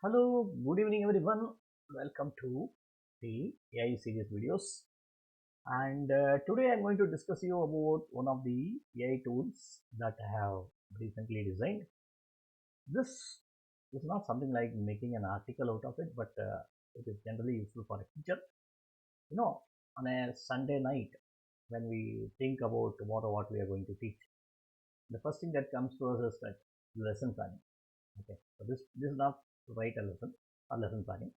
Hello, good evening everyone. Welcome to the AI series videos. And today I'm going to discuss you about one of the AI tools that I have recently designed. This is not something like making an article out of it, but it is generally useful for a teacher. You know, on a Sunday night when we think about tomorrow what we are going to teach, the first thing that comes to us is that lesson planning. Okay, so this is not to write a lesson or lesson planning.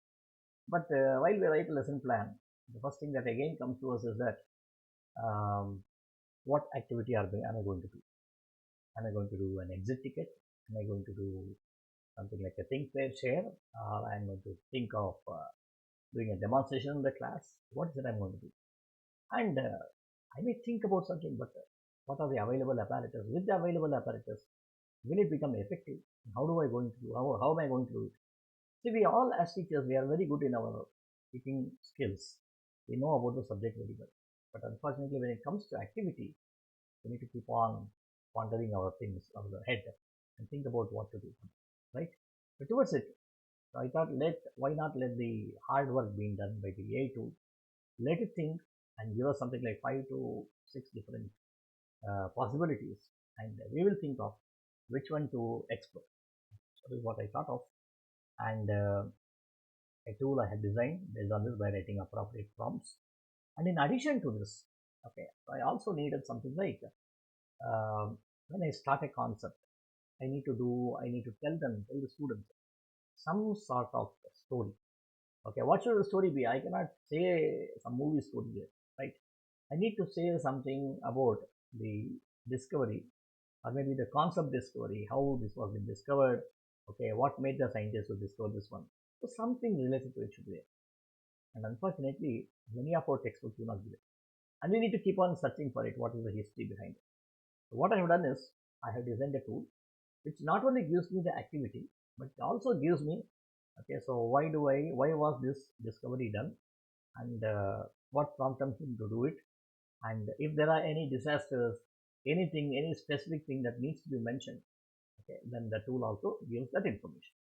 But while we write a lesson plan, the first thing that again comes to us is that um, what activity am I going to do? Am I going to do an exit ticket? Am I going to do something like a think, pair, share? Or I'm going to think of doing a demonstration in the class? What is it I'm going to do? And I may think about something, but what are the available apparatus? With the available apparatus, will it become effective? How do I going to do? How am I going to do it? See, we all as teachers, we are very good in our teaching skills. We know about the subject very well. But unfortunately, when it comes to activity, we need to keep on pondering our things on the head and think about what to do, right? But towards it, so I thought, why not let the hard work being done by the AI tool, let it think and give us something like 5 to 6 different possibilities, and we will think of which one to explore. So this is what I thought of, and a tool I had designed based on this by writing appropriate prompts. And in addition to this, okay, I also needed something like when I start a concept, I need to tell the students some sort of story. Okay, what should the story be? I cannot say some movie story here, right? I need to say something about the discovery or maybe the concept discovery, how this was been discovered. Okay, what made the scientists to discover this one? So something related to it should be there. And unfortunately, many of our textbooks do not give it. And we need to keep on searching for it. What is the history behind it? So what I have done is I have designed a tool which not only gives me the activity, but also gives me, okay, so why was this discovery done? And what prompted him to do it? And if there are any disasters, any specific thing that needs to be mentioned, okay, then the tool also gives that information.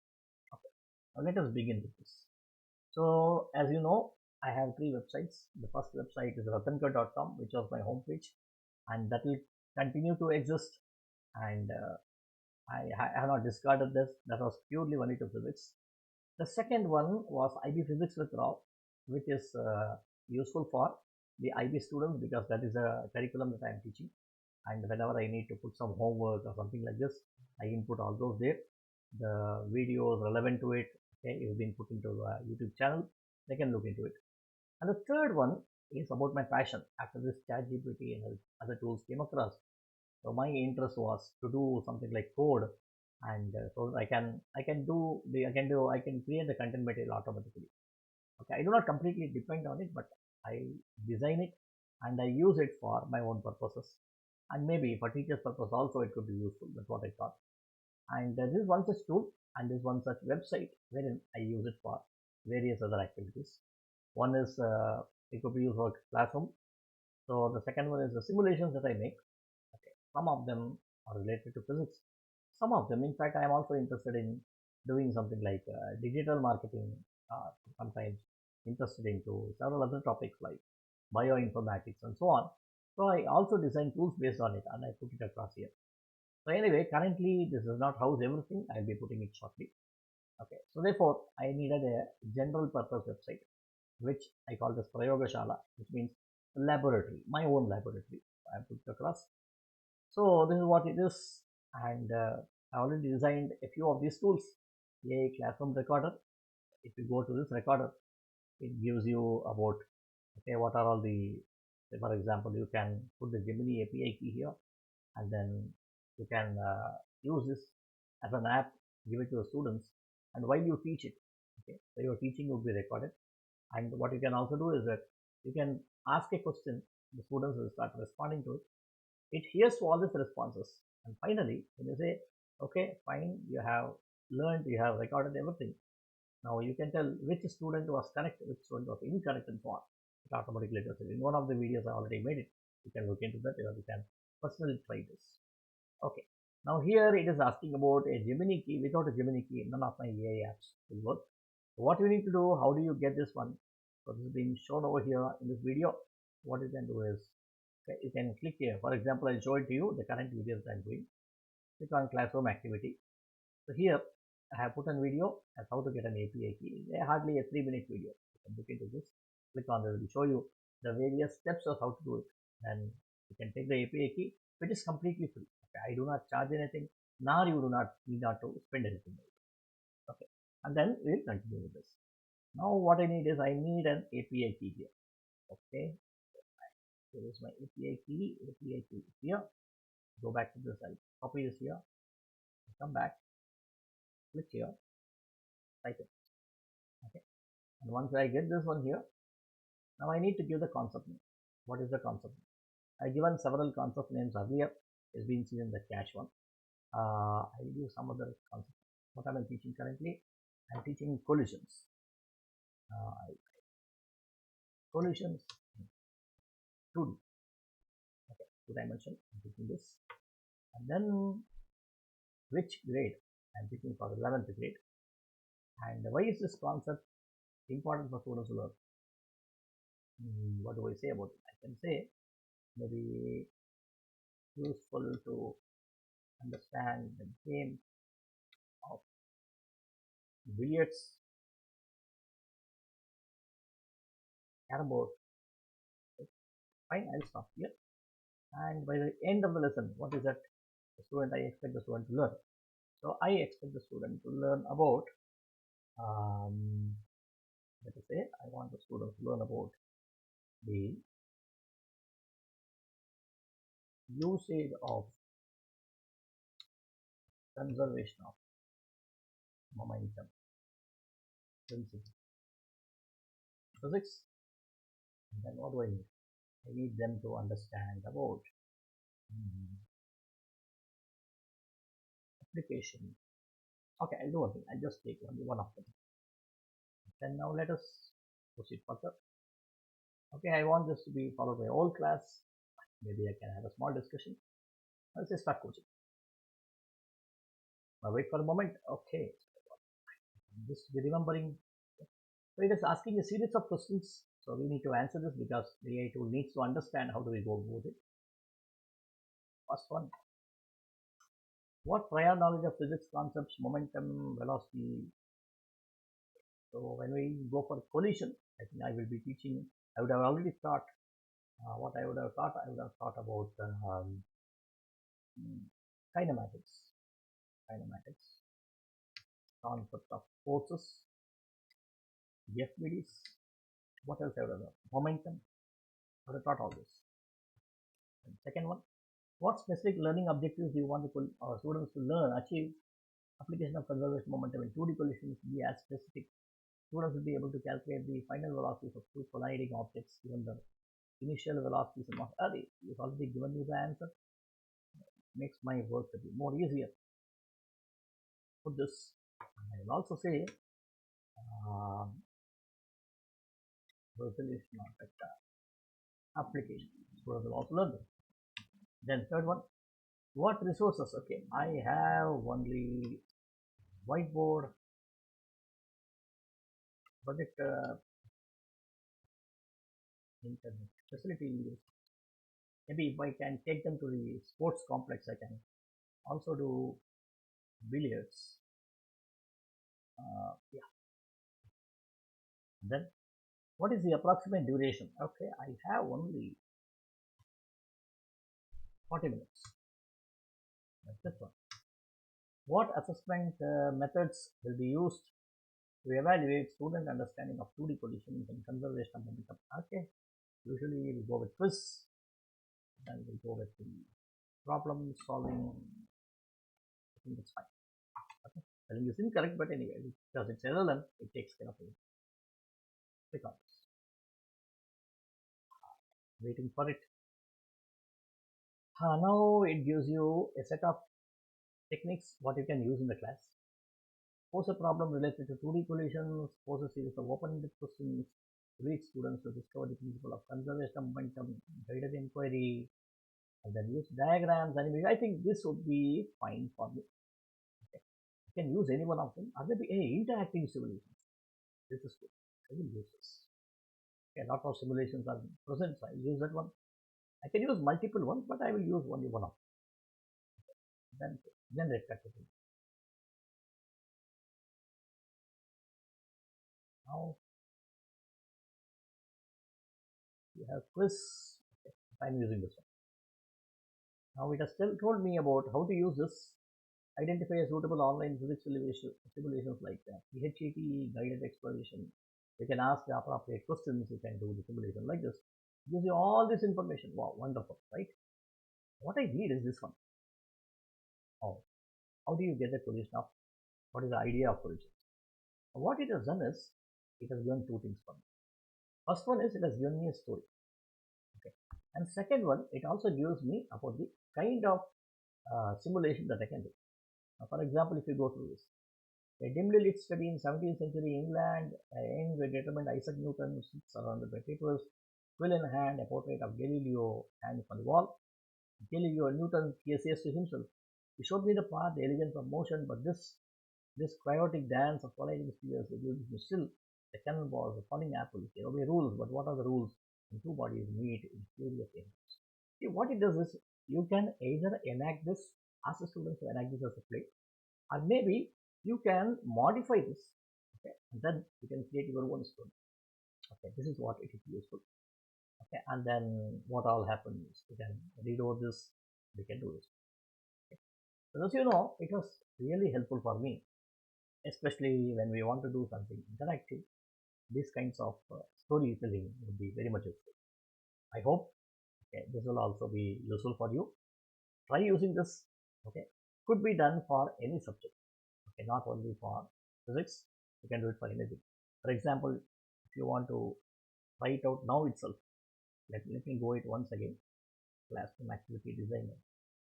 Okay, now let us begin with this. So as you know, I have three websites. The first website is ratankar.com, which was my homepage, and that will continue to exist. And I have not discarded this. That was purely only to physics. The second one was IB Physics with Raw, which is useful for the IB students because that is a curriculum that I am teaching. And whenever I need to put some homework or something like this, I input all those there. The videos relevant to it, okay, is being put into a YouTube channel. They can look into it. And the third one is about my passion. After this ChatGPT and other tools came across, so my interest was to do something like code, and so I can create the content material automatically. Okay, I do not completely depend on it, but I design it and I use it for my own purposes, and maybe for teachers' purpose also it could be useful. That's what I thought. And this is one such tool, and this one such website wherein I use it for various other activities. One is it could be used for classroom. So the second one is the simulations that I make. Okay, some of them are related to physics. Some of them, in fact, I am also interested in doing something like digital marketing. Sometimes interested into several other topics like bioinformatics and so on. So I also design tools based on it, and I put it across here. So anyway, currently this does not house everything. I'll be putting it shortly. Okay, so therefore I needed a general purpose website, which I call this Prayogashala, which means laboratory, my own laboratory. I put it across. So this is what it is, and I already designed a few of these tools. A classroom recorder. If you go to this recorder, it gives you about, okay, what are all the, say for example, you can put the Gemini API key here, and then you can use this as an app, give it to the students, and while you teach it, okay, so your teaching will be recorded. And what you can also do is that you can ask a question, the students will start responding to it. It hears all these responses, and finally, when you say, okay, fine, you have learned, you have recorded everything. Now you can tell which student was correct, which student was incorrect, and so on. It automatically does it. In one of the videos, I already made it. You can look into that, or you can personally try this. Okay. Now here it is asking about a Gemini key. Without a Gemini key, none of my AI apps will work. So what you need to do, how do you get this one? So this is being shown over here in this video. What you can do is, okay, you can click here. For example, I'll show it to you, the current videos I'm doing. Click on classroom activity. So here I have put a video as how to get an API key. Hardly a 3-minute video. You can look into this. Click on this. It will show you the various steps of how to do it. And you can take the API key, which is completely free. Okay, I do not charge anything, nor you do not need not to spend anything. Okay, and then we'll continue with this. Now what I need is I need an API key here. Okay, here is my API key. API key is here. Go back to this. I'll copy this here. Come back. Click here. Type it. Okay, and once I get this one here, now I need to give the concept name. What is the concept name? I given several concept names earlier. It's been seen in the cache one. I will use some other concept. What am I teaching currently? I'm teaching collisions. Collisions 2D. Okay, 2-dimensional. I'm teaching this. And then which grade? I'm teaching for 11th grade. And why is this concept important for students to learn? What do I say about it? I can say maybe useful to understand the game of billiards, carrom board. Okay. Fine, I'll stop here. And by the end of the lesson, what is that the student I expect the student to learn? So I expect the student to learn about, let us say, I want the student to learn about the usage of conservation of momentum principle. Physics. And then what do I need? I need them to understand about application. Okay, I'll do one thing. I'll just take only one of them. Then now let us proceed further. Okay, I want this to be followed by all class. Maybe I can have a small discussion. I'll say start coaching. Now wait for a moment. Okay, just be remembering. So it is asking a series of questions. So we need to answer this because the AI tool needs to understand how do we go about it. First one. What prior knowledge of physics concepts, momentum, velocity? So when we go for collision, I think I will be teaching, I would have already taught what I would have thought. I would have thought about kinematics, concept of forces, FBDs. What else I would have done? Momentum. I would have taught all this. And second one, what specific learning objectives do you want students to learn, achieve? Application of conservation momentum in 2D collisions be as specific. Students will be able to calculate the final velocities of two colliding objects given the initial velocities and mass. It's already given you the answer. It makes my work a bit more easier. Put this. I will also say resolution of vector application. Students will also learn this. Then third one, what resources? Okay, I have only whiteboard, projector, internet facilities. Maybe if I can take them to the sports complex, I can also do billiards. Yeah. Then what is the approximate duration? Okay, I have only 40 minutes. That's this one. What assessment methods will be used to evaluate student understanding of 2D collisions and conservation of momentum? Okay, usually we go with quiz, then we go with the problem solving. I think that's fine. Okay, spelling is incorrect, but anyway, because it's LLM, it takes care of it. Click on this. Waiting for it. Now it gives you a set of techniques what you can use in the class. Pose a problem related to 2D collisions, pose a series of open-ended questions, reach students to discover the principle of conservation of momentum, guided inquiry, and then use diagrams, animation. I think this would be fine for me. Okay. You can use any one of them. Are there be any interactive simulations? This is good. I will use this. Okay, a lot of simulations are present, so I will use that one. I can use multiple ones, but I will use only one of them. Then generate category. Now we have quiz. Okay, I'm using this one. Now it has still told me about how to use this. Identify a suitable online physics simulations like PHET, guided exploration. You can ask the appropriate questions. You can do the simulation like this. It gives you all this information. Wow, wonderful, right? What I need is this one. Oh, how do you get the collision of? What is the idea of collision? What it has done is, it has given two things for me. First one is, it has given me a story. Okay. And second one, it also gives me about the kind of simulation that I can do. Now, for example, if you go through this, a dimly lit study in 17th century England, a young determined Isaac Newton sits surrounded by papers, quill in hand, a portrait of Galileo hangs on the wall. Galileo Newton says to himself, he showed me the path, the elegance of motion, but this chaotic dance of colliding spheres reduces me still. The cannonballs, the falling apples, they obey rules, but what are the rules? When two bodies meet in theory of angels. See, what it does is, you can either enact this, ask the students to enact this as a play, or maybe you can modify this, okay, and then you can create your own story. Okay, this is what it is useful. Okay, and then what all happens, you can read over this, we can do this. Okay. So as you know, it was really helpful for me, especially when we want to do something interactive. These kinds of storytelling would be very much useful. I hope, okay, this will also be useful for you. Try using this. Okay, could be done for any subject. Okay, not only for physics, you can do it for anything. For example, if you want to try it out now itself, let me go it once again. Classroom activity designer.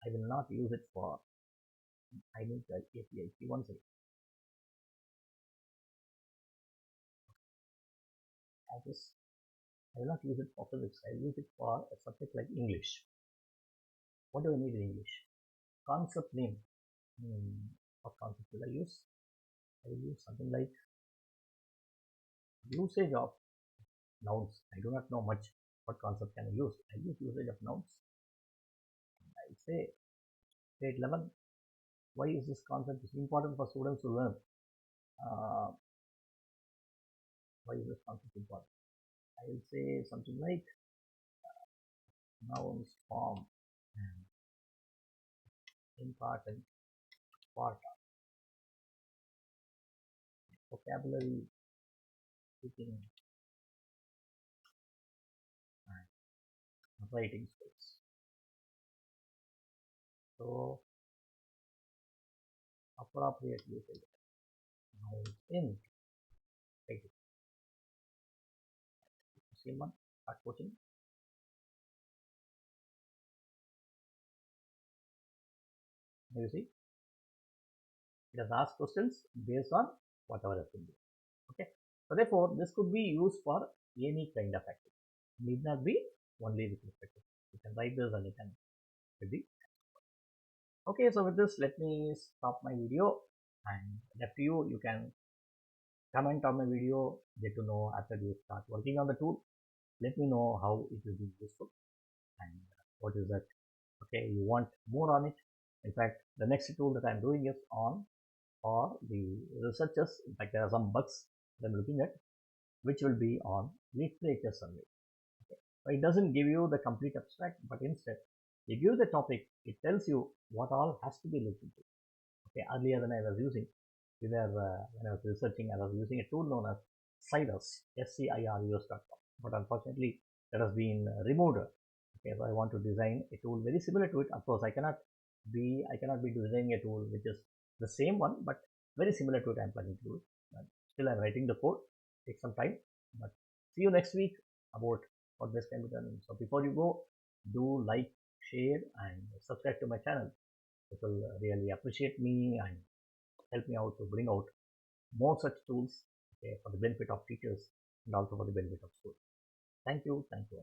I will not use it for, I need the API key once again. I will not use it for physics. I will use it for a subject like English. What do I need in English? Concept name. What concept will I use? I will use something like usage of nouns. I do not know much. What concept can I use? I use usage of nouns. I say grade 11. Why is this concept important for students to learn? Why is this concept important? I will say something like nouns form and important part of vocabulary, speaking, and writing skills. So appropriate usage nouns in writing. Same one, start coaching. You see, it has asked questions based on whatever has been given. Okay, so therefore this could be used for any kind of activity. It need not be only with respect to. You can write this and you can ready. Okay, so with this, let me stop my video, and left to you. You can comment on my video, get to know after you start working on the tool. Let me know how it will be useful and what is that. Okay, you want more on it. In fact, the next tool that I'm doing is on for the researchers. In fact, there are some bugs that I'm looking at, which will be on literature survey. Okay. So it doesn't give you the complete abstract, but instead it gives the topic. It tells you what all has to be looked into. Okay, earlier when I was using, when I was researching, I was using a tool known as Cyrus, SCIRUS.com, but unfortunately that has been removed. Okay, so I want to design a tool very similar to it. Of course, I cannot be designing a tool which is the same one, but very similar to it. I'm planning to do it. But still, I'm writing the code. Take some time, but see you next week about what this can be done. So before you go, do like, share, and subscribe to my channel. It will really appreciate me and help me out to bring out more such tools, okay, for the benefit of teachers and also for the benefit of schools. Thank you. Thank you.